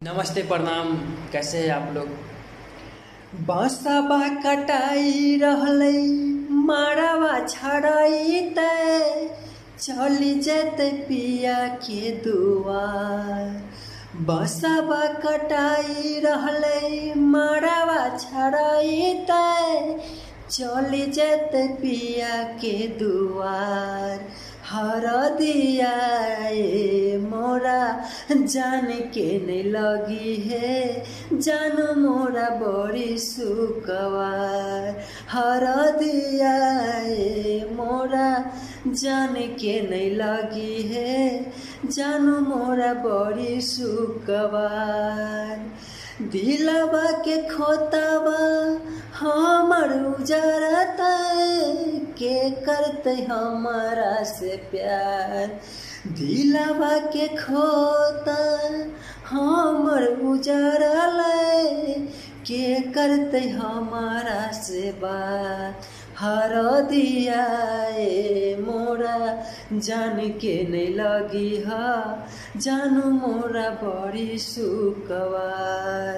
नमस्ते प्रणाम। कैसे हैं आप लोग। बसबा कटाई रहलै मारावा छड़ाई तै चली जेते पिया के दुआर। बसबा कटाई रहलै मारावा छड़ाई तै चली जेते पिया के दुआर। हरदिया मोरा जान के नहीं लगी है, जान मोरा बड़ी सुकवार। हरदिया मोरा जान के नहीं लगी है, जान मोरा बड़ी सुकवार। दिलवा के खोतावा हमर उजरता के करते हमारा से प्यार। दिलवा के खोता हमर उजरल के करते हमारा से बात। हरदिया मोरा जान के नहीं लगी है, जानू मोरा बड़ी सुकवार।